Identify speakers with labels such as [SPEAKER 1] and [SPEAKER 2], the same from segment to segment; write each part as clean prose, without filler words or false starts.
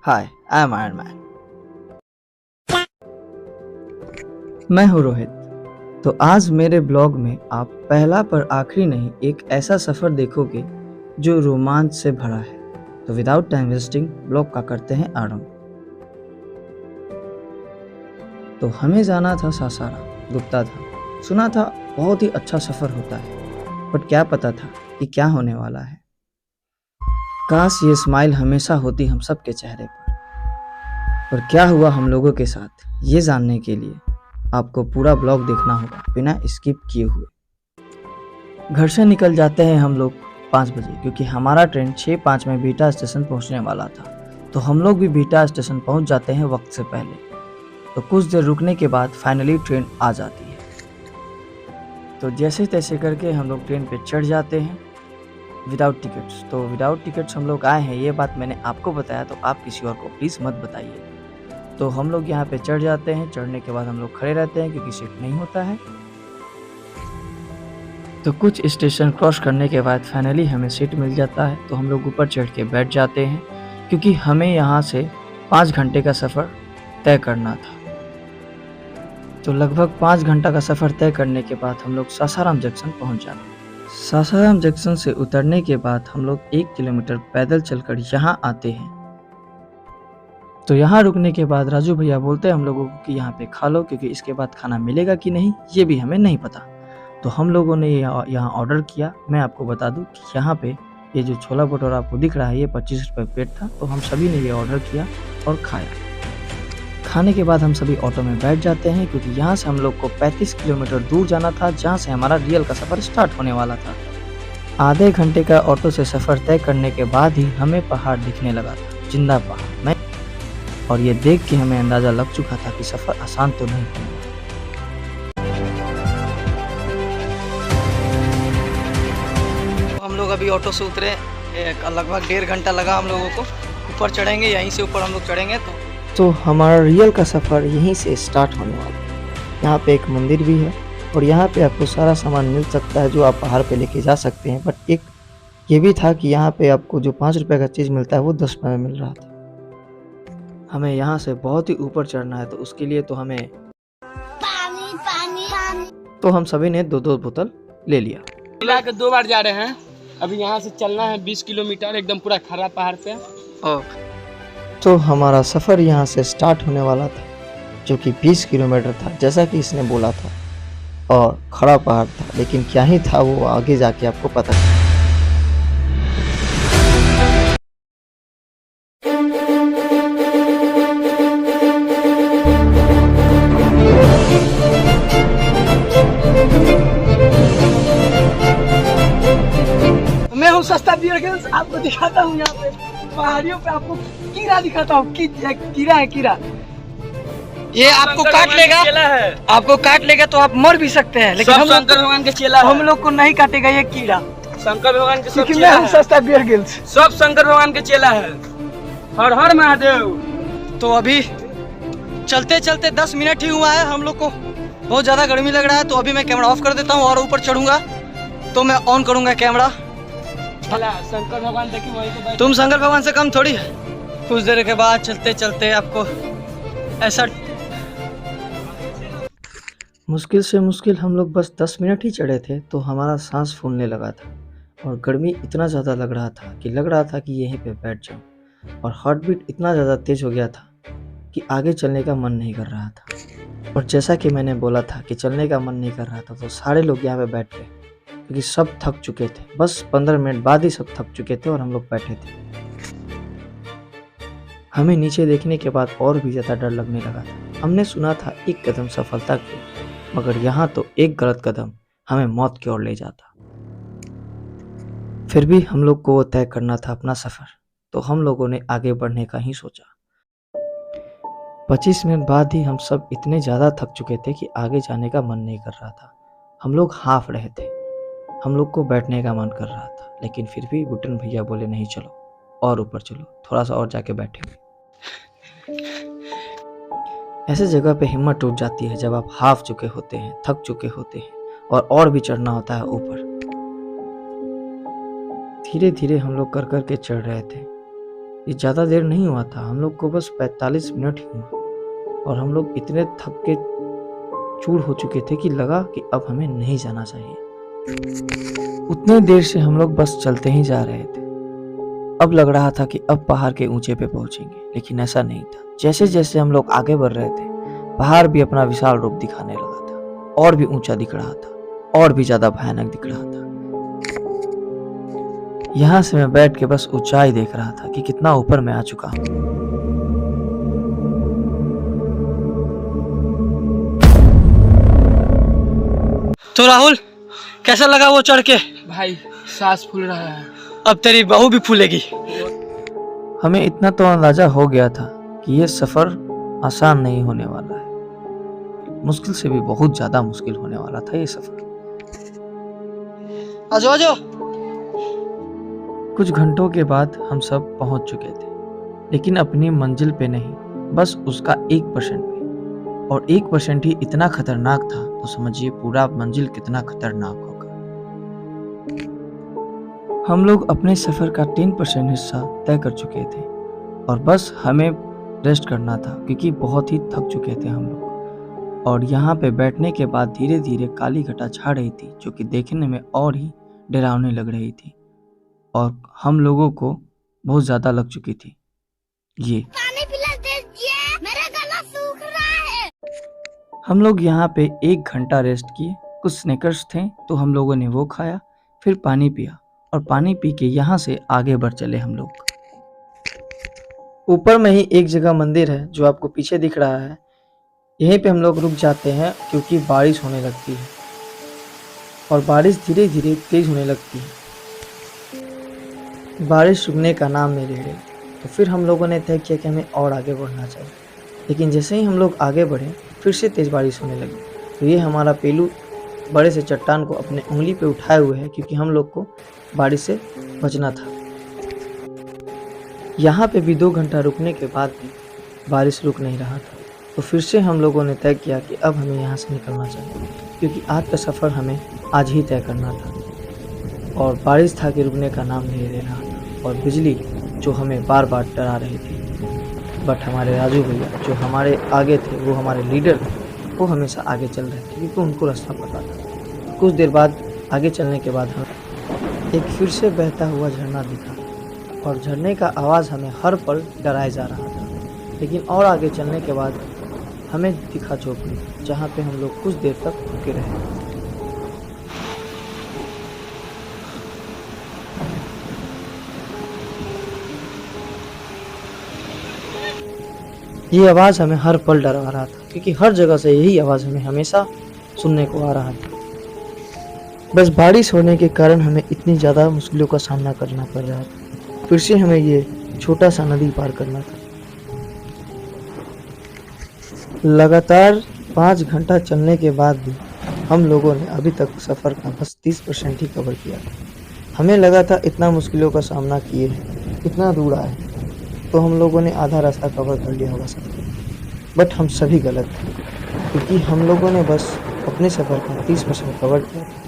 [SPEAKER 1] Hi, I am Iron man. मैं हूँ रोहित। तो आज मेरे ब्लॉग में आप पहला पर आखिरी नहीं एक ऐसा सफ़र देखोगे जो रोमांच से भरा है। तो विदाउट टाइम वेस्टिंग ब्लॉग का करते हैं आरंभ। तो हमें जाना था सासाराम, गुप्ता धाम। सुना था बहुत ही अच्छा सफ़र होता है, बट क्या पता था कि क्या होने वाला है। काश ये स्माइल हमेशा होती हम सब के चेहरे पर क्या हुआ हम लोगों के साथ, ये जानने के लिए आपको पूरा ब्लॉग देखना होगा बिना स्किप किए हुए। घर से निकल जाते हैं हम लोग 5 बजे, क्योंकि हमारा ट्रेन 6:05 में बीटा स्टेशन पहुंचने वाला था। तो हम लोग भी बीटा स्टेशन पहुंच जाते हैं वक्त से पहले। तो कुछ देर रुकने के बाद फाइनली ट्रेन आ जाती है। तो जैसे तैसे करके हम लोग ट्रेन पे चढ़ जाते हैं विदाउट टिकट्स। तो विदाउट टिकट्स हम लोग आए हैं, ये बात मैंने आपको बताया, तो आप किसी और को प्लीज़ मत बताइए। तो हम लोग यहाँ पे चढ़ जाते हैं। चढ़ने के बाद हम लोग खड़े रहते हैं क्योंकि सीट नहीं होता है। तो कुछ स्टेशन क्रॉस करने के बाद फाइनली हमें सीट मिल जाता है। तो हम लोग ऊपर चढ़ के बैठ जाते हैं, क्योंकि हमें यहाँ से 5 घंटे का सफ़र तय करना था। तो लगभग 5 घंटा का सफ़र तय करने के बाद हम लोग सासाराम जंक्शन पहुँच जाते हैं। सासाराम जंक्शन से उतरने के बाद हम लोग 1 किलोमीटर पैदल चलकर यहाँ आते हैं। तो यहाँ रुकने के बाद राजू भैया बोलते हैं हम लोगों को कि यहाँ पे खा लो, क्योंकि इसके बाद खाना मिलेगा कि नहीं ये भी हमें नहीं पता। तो हम लोगों ने यहाँ ऑर्डर किया। मैं आपको बता दूं कि यहाँ पे ये जो छोला भटूरा आपको दिख रहा है ये 25 रुपये प्लेट था। तो हम सभी ने ये ऑर्डर किया और खाया। खाने के बाद हम सभी ऑटो में बैठ जाते हैं, क्योंकि यहाँ से हम लोग को 35 किलोमीटर दूर जाना था, जहाँ से हमारा रियल का सफ़र स्टार्ट होने वाला था। आधे घंटे का ऑटो से सफ़र तय करने के बाद ही हमें पहाड़ दिखने लगा था, जिंदा पहाड़। और ये देख के हमें अंदाज़ा लग चुका था कि सफ़र आसान तो नहीं होगा। हम लोग अभी ऑटो से उतरे, लगभग 1.5 घंटा लगा हम लोगों को। ऊपर चढ़ेंगे, यहीं से ऊपर हम लोग चढ़ेंगे। तो हमारा रियल का सफ़र यहीं से स्टार्ट होने वाला है। यहाँ पे एक मंदिर भी है और यहाँ पे आपको सारा सामान मिल सकता है जो आप पहाड़ पे लेके जा सकते हैं। बट एक ये भी था कि यहाँ पे आपको जो 5 रुपये का चीज़ मिलता है वो 10 रुपये में मिल रहा था। हमें यहाँ से बहुत ही ऊपर चढ़ना है, तो उसके लिए तो हमें पानी। तो हम सभी ने 2-2 बोतल ले लिया।
[SPEAKER 2] मिला के 2 बार जा रहे हैं। अभी यहाँ से चलना है 20 किलोमीटर, एकदम पूरा खड़ा पहाड़ पे।
[SPEAKER 1] तो हमारा सफ़र यहाँ से स्टार्ट होने वाला था, जो कि 20 किलोमीटर था, जैसा कि इसने बोला था, और खड़ा पहाड़ था। लेकिन क्या ही था वो आगे जाके आपको पता चला।
[SPEAKER 2] मैं हूँ सस्ता बियर गर्ल्स, आपको दिखाता हूँ यहाँ पे पहाड़ियों पे आपको कीड़ा दिखाता हूँ। कीड़ा है, कीड़ा। ये आपको काट लेगा, आपको काट लेगा तो आप मर भी सकते हैं। लेकिन हम शंकर भगवान के चेला हम लोग को नहीं काटेगा ये कीड़ा। शंकर भगवान के सब चेला है। सस्ता बियर गर्ल्स सब शंकर भगवान के चेला है। हर हर महादेव। तो अभी चलते चलते 10 मिनट ही हुआ है। हम लोग को बहुत ज़्यादा गर्मी लग रहा है, तो अभी मैं कैमरा ऑफ कर देता हूँ और ऊपर चढ़ूंगा तो मैं ऑन करूंगा कैमरा। शंकर भगवान देखिए वहीं पे तुम शंकर भगवान से कम थोड़ी है। कुछ देर के बाद चलते चलते आपको ऐसा मुश्किल से मुश्किल हम लोग बस 10 मिनट ही चढ़े थे, तो हमारा सांस फूलने लगा था और गर्मी इतना ज़्यादा लग रहा था कि यहीं पे बैठ जाऊं। और हार्ट बीट इतना ज़्यादा तेज हो गया था कि आगे चलने का मन नहीं कर रहा था। और जैसा कि मैंने बोला था कि चलने का मन नहीं कर रहा था, तो सारे लोग यहाँ पे बैठ गए, क्योंकि सब थक चुके थे। बस 15 मिनट बाद ही सब थक चुके थे और हम लोग बैठे थे। हमें नीचे देखने के बाद और भी ज़्यादा डर लगने लगा था। हमने सुना था 1 कदम सफलता की, मगर यहाँ तो एक गलत कदम हमें मौत की ओर ले जाता। फिर भी हम लोग को वो तय करना था अपना सफ़र, तो हम लोगों ने आगे बढ़ने का ही सोचा। 25 मिनट बाद ही हम सब इतने ज़्यादा थक चुके थे कि आगे जाने का मन नहीं कर रहा था। हम लोग हाँफ रहे थे, हम लोग को बैठने का मन कर रहा था। लेकिन फिर भी बुटन भैया बोले नहीं, चलो और ऊपर चलो, थोड़ा सा और जाके बैठेंगे। ऐसे जगह पे हिम्मत टूट जाती है जब आप हाफ चुके होते हैं, थक चुके होते हैं और भी चढ़ना होता है ऊपर। धीरे धीरे हम लोग कर कर के चढ़ रहे थे।
[SPEAKER 1] ये ज़्यादा देर नहीं हुआ था, हम लोग को बस 45 मिनट ही हुआ और हम लोग इतने थक के चूर हो चुके थे कि लगा कि अब हमें नहीं जाना चाहिए। उतने देर से हम लोग बस चलते ही जा रहे थे। अब लग रहा था कि अब पहाड़ के ऊंचे पे पहुंचेंगे, लेकिन ऐसा नहीं था। जैसे जैसे हम लोग आगे बढ़ रहे थे, पहाड़ भी अपना विशाल रूप दिखाने लगा था, और भी ऊंचा दिख रहा था और भी ज्यादा भयानक दिख रहा था। यहाँ से मैं बैठ के बस ऊंचाई देख रहा था कि कितना ऊपर मैं आ चुका हूँ।
[SPEAKER 2] तो राहुल, कैसा लगा वो चढ़ के?
[SPEAKER 3] भाई सांस फूल रहा है।
[SPEAKER 2] अब तेरी बहू भी फूलेगी।
[SPEAKER 1] हमें इतना तो अंदाजा हो गया था कि यह सफर आसान नहीं होने वाला है, मुश्किल से भी बहुत ज्यादा मुश्किल होने वाला था ये सफर।
[SPEAKER 2] आजो आजो।
[SPEAKER 1] कुछ घंटों के बाद हम सब पहुंच चुके थे, लेकिन अपनी मंजिल पे नहीं, बस उसका 1% पे। और 1% ही इतना खतरनाक था तो समझिए पूरा मंजिल कितना खतरनाक होगा। हम लोग अपने सफर का 10% हिस्सा तय कर चुके थे और बस हमें रेस्ट करना था, क्योंकि बहुत ही थक चुके थे हम लोग। और यहाँ पे बैठने के बाद धीरे धीरे काली घटा छा रही थी, जो कि देखने में और ही डरावनी लग रही थी और हम लोगों को बहुत ज्यादा लग चुकी थी। ये
[SPEAKER 4] पानी पिला दीजिए, मेरा गला सूख रहा है।
[SPEAKER 1] हम लोग यहाँ पे 1 घंटा रेस्ट किए। कुछ स्नैकर्स थे तो हम लोगों ने वो खाया, फिर पानी पिया और पानी पी के यहाँ से आगे बढ़ चले हम लोग। ऊपर में ही एक जगह मंदिर है जो आपको पीछे दिख रहा है। यहीं पे हम लोग रुक जाते हैं क्योंकि बारिश होने लगती है और बारिश धीरे धीरे तेज होने लगती है। बारिश रुकने का नाम नहीं ले रही, तो फिर हम लोगों ने तय किया कि हमें और आगे बढ़ना चाहिए। लेकिन जैसे ही हम लोग आगे बढ़े, फिर से तेज बारिश होने लगी। तो ये हमारा पेलू बड़े से चट्टान को अपने उंगली पे उठाए हुए है, क्योंकि हम लोग को बारिश से बचना था। यहाँ पे भी 2 घंटा रुकने के बाद भी बारिश रुक नहीं रहा था, तो फिर से हम लोगों ने तय किया कि अब हमें यहाँ से निकलना चाहिए, क्योंकि आज का सफ़र हमें आज ही तय करना था। और बारिश था कि रुकने का नाम नहीं ले रहा था, और बिजली जो हमें बार बार डरा रही थी। बट हमारे राजू भैया जो हमारे आगे थे, वो हमारे लीडर थे, वो हमेशा आगे चल रहे थे क्योंकि उनको रास्ता पता था। कुछ देर बाद आगे चलने के बाद हमें एक फिर से बहता हुआ झरना दिखा और झरने का आवाज़ हमें हर पल डराए जा रहा था। लेकिन और आगे चलने के बाद हमें दिखा झोपड़ी, जहाँ पे हम लोग कुछ देर तक रुके रहे। ये आवाज़ हमें हर पल डरा रहा था, क्योंकि हर जगह से यही आवाज़ हमें हमेशा सुनने को आ रहा था। बस बारिश होने के कारण हमें इतनी ज़्यादा मुश्किलों का सामना करना पड़ रहा था। फिर से हमें ये छोटा सा नदी पार करना था। लगातार 5 घंटा चलने के बाद भी हम लोगों ने अभी तक सफ़र का बस 30% ही कवर किया। हमें लगा था इतना मुश्किलों का सामना किए हैं, इतना दूर आए, तो हम लोगों ने आधा रास्ता कवर कर लिया होगा सफ़र। बट हम सभी गलत थे, क्योंकि हम लोगों ने बस अपने सफ़र का 30% कवर किया था।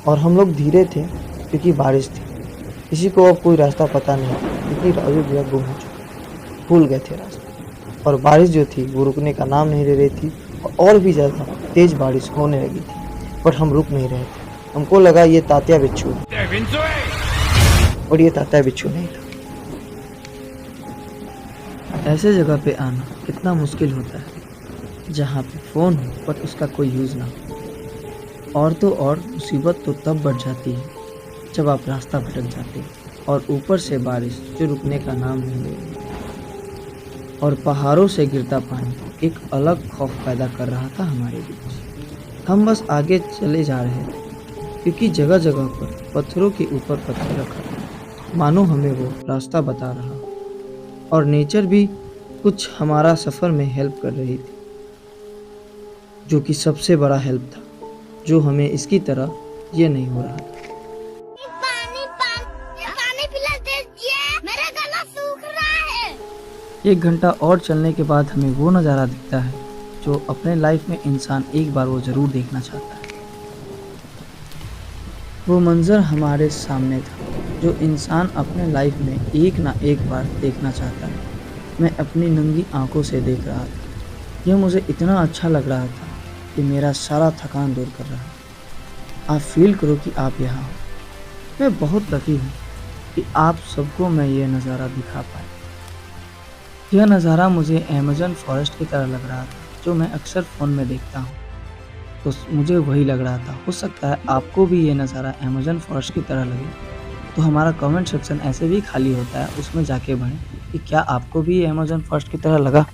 [SPEAKER 1] और हम लोग धीरे थे क्योंकि बारिश थी। किसी को अब कोई रास्ता पता नहीं था, क्योंकि राजू भैया गुम हो चुके, भूल गए थे रास्ता। और बारिश जो थी वो रुकने का नाम नहीं ले रही थी, और भी ज़्यादा तेज़ बारिश होने लगी थी। बट हम रुक नहीं रहे थे। हमको लगा ये तात्या बिच्छू है, और ये तात्या बिच्छू नहीं था। ऐसे जगह पे आना कितना मुश्किल होता है जहाँ पे फ़ोन हो बट उसका कोई यूज़ ना हो। और तो और मुसीबत तो तब बढ़ जाती है जब आप रास्ता भटक जाते हैं, और ऊपर से बारिश जो रुकने का नाम नहीं ले रही, और पहाड़ों से गिरता पानी एक अलग खौफ पैदा कर रहा था हमारे बीच। हम बस आगे चले जा रहे थे, क्योंकि जगह जगह पर पत्थरों के ऊपर पत्थर रखा था, मानो हमें वो रास्ता बता रहा। और नेचर भी कुछ हमारा सफ़र में हेल्प कर रही थी, जो कि सबसे बड़ा हेल्प था, जो हमें इसकी तरह ये नहीं हो रहा था।
[SPEAKER 4] पानी पिला दीजिए, मेरा गला सूख रहा है।
[SPEAKER 1] 1 घंटा और चलने के बाद हमें वो नज़ारा दिखता है जो अपने लाइफ में इंसान एक बार वो ज़रूर देखना चाहता है। वो मंज़र हमारे सामने था, जो इंसान अपने लाइफ में एक ना एक बार देखना चाहता है, मैं अपनी नंगी आंखों से देख रहा था। यह मुझे इतना अच्छा लग रहा था कि मेरा सारा थकान दूर कर रहा है। आप फील करो कि आप यहाँ हो। मैं बहुत लकी हूँ कि आप सबको मैं ये नज़ारा दिखा पाया। यह नज़ारा मुझे अमेज़न फॉरेस्ट की तरह लग रहा था, जो मैं अक्सर फ़ोन में देखता हूँ। तो मुझे वही लग रहा था। हो सकता है आपको भी ये नज़ारा अमेज़न फॉरेस्ट की तरह लगे। तो हमारा कमेंट सेक्शन ऐसे भी खाली होता है, उसमें जाके भरें कि क्या आपको भी ये अमेज़न फॉरेस्ट की तरह लगा।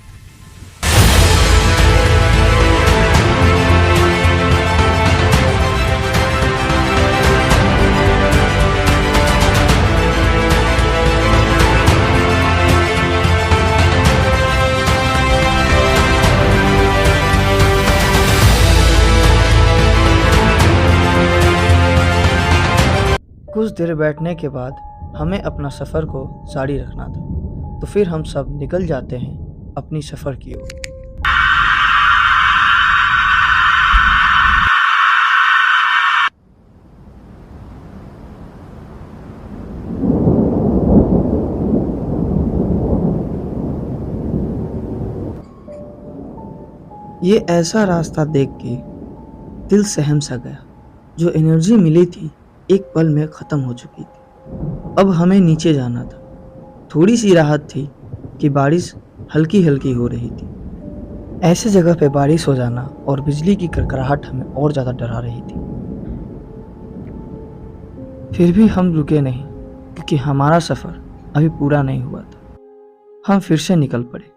[SPEAKER 1] कुछ देर बैठने के बाद हमें अपना सफ़र को जारी रखना था, तो फिर हम सब निकल जाते हैं अपनी सफ़र की ओर। ये ऐसा रास्ता देख के दिल सहम सा गया। जो एनर्जी मिली थी एक पल में ख़त्म हो चुकी थी। अब हमें नीचे जाना था। थोड़ी सी राहत थी कि बारिश हल्की हल्की हो रही थी। ऐसे जगह पे बारिश हो जाना और बिजली की कड़कड़ाहट हमें और ज़्यादा डरा रही थी। फिर भी हम रुके नहीं, क्योंकि हमारा सफ़र अभी पूरा नहीं हुआ था। हम फिर से निकल पड़े।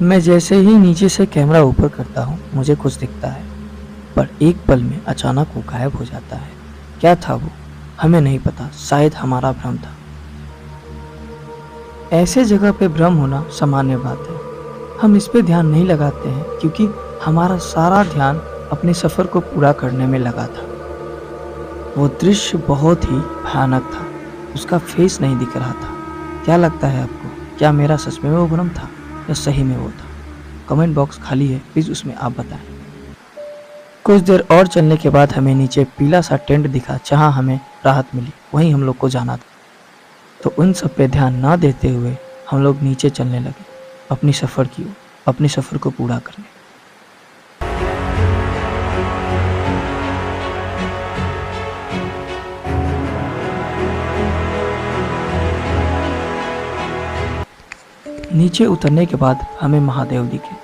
[SPEAKER 1] मैं जैसे ही नीचे से कैमरा ऊपर करता हूँ, मुझे कुछ दिखता है, पर एक पल में अचानक वो गायब हो जाता है। क्या था वो, हमें नहीं पता। शायद हमारा भ्रम था। ऐसे जगह पे भ्रम होना सामान्य बात है। हम इस पे ध्यान नहीं लगाते हैं, क्योंकि हमारा सारा ध्यान अपने सफ़र को पूरा करने में लगा था। वो दृश्य बहुत ही भयानक था। उसका फेस नहीं दिख रहा था। क्या लगता है आपको, क्या मेरा सच में वो भ्रम था या सही में वो था? कमेंट बॉक्स खाली है, प्लीज़ उसमें आप बताएं। कुछ देर और चलने के बाद हमें नीचे पीला सा टेंट दिखा, जहां हमें राहत मिली। वहीं हम लोग को जाना था। तो उन सब पे ध्यान ना देते हुए हम लोग नीचे चलने लगे अपनी सफ़र की ओर, अपने सफ़र को पूरा करने। नीचे उतरने के बाद हमें महादेव दिखे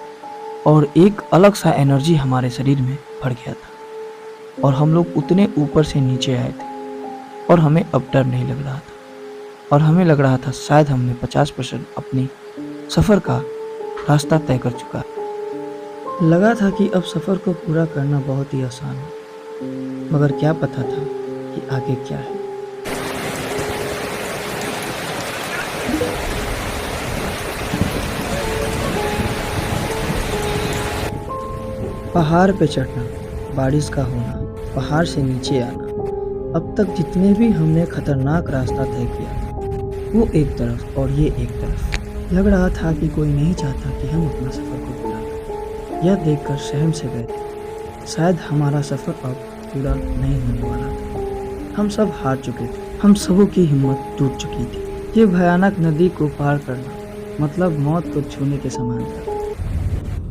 [SPEAKER 1] और एक अलग सा एनर्जी हमारे शरीर में भर गया था। और हम लोग उतने ऊपर से नीचे आए थे और हमें अब डर नहीं लग रहा था। और हमें लग रहा था शायद हमने 50% अपनी सफ़र का रास्ता तय कर चुका है। लगा था कि अब सफ़र को पूरा करना बहुत ही आसान है, मगर क्या पता था कि आगे क्या है। पहाड़ पे चढ़ना, बारिश का होना, पहाड़ से नीचे आना, अब तक जितने भी हमने खतरनाक रास्ता तय किया, वो एक तरफ और ये एक तरफ। लग रहा था कि कोई नहीं चाहता कि हम अपना सफ़र को पूरा करें। यह देखकर सहम से गए थे। शायद हमारा सफ़र अब पूरा नहीं होने वाला था। हम सब हार चुके थे। हम सबों की हिम्मत टूट चुकी थी। ये भयानक नदी को पार करना मतलब मौत को छूने के समान था।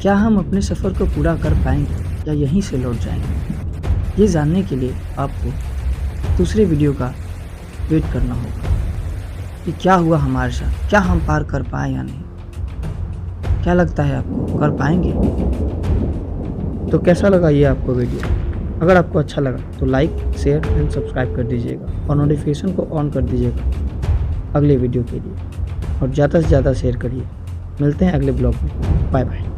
[SPEAKER 1] क्या हम अपने सफ़र को पूरा कर पाएंगे या यहीं से लौट जाएंगे? ये जानने के लिए आपको दूसरे वीडियो का वेट करना होगा कि क्या हुआ हमारे साथ, क्या हम पार कर पाए या नहीं। क्या लगता है आपको, कर पाएंगे? तो कैसा लगा ये आपको वीडियो? अगर आपको अच्छा लगा तो लाइक, शेयर एंड सब्सक्राइब कर दीजिएगा और नोटिफिकेशन को ऑन कर दीजिएगा अगले वीडियो के लिए। और ज़्यादा से ज़्यादा शेयर करिए। मिलते हैं अगले ब्लॉग में। Bye bye.